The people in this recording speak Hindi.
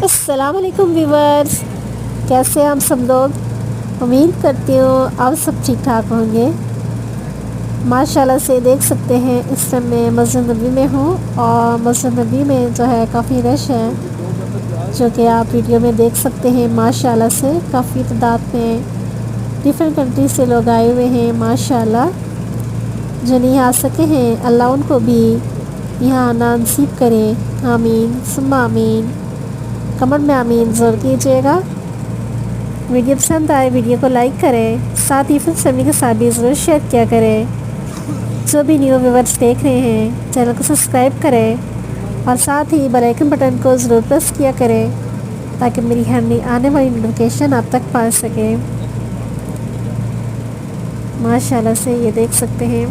अस्सलाम वालेकुम व्यूवर्स, कैसे हैं आप सब लोग। उम्मीद करती हूँ आप सब ठीक ठाक होंगे। माशाल्लाह से देख सकते हैं इस समय मस्जिद नबी में हूँ और मस्जिद नबी में जो है काफ़ी रश है, जो कि आप वीडियो में देख सकते हैं। माशाल्लाह से काफ़ी तादाद में डिफरेंट कंट्री से लोग आए हुए हैं। माशाल्लाह जो नहीं आ सके हैं अल्लाह उनको भी यहाँ आना नसीब करे। आमीन सुम्मा आमीन। कमेंट में आमीन ज़रूर कीजिएगा। वीडियो पसंद आए वीडियो को लाइक करें, साथ ही फ्रेंड्स फैमिली के साथ भी ज़रूर शेयर किया करें। जो भी न्यू व्यूवर्स देख रहे हैं चैनल को सब्सक्राइब करें और साथ ही बेल आइकन बटन को ज़रूर प्रेस किया करें ताकि मेरी हर आने वाली नोटिफिकेशन आप तक पहुंच सके। माशाल्लाह से ये देख सकते हैं।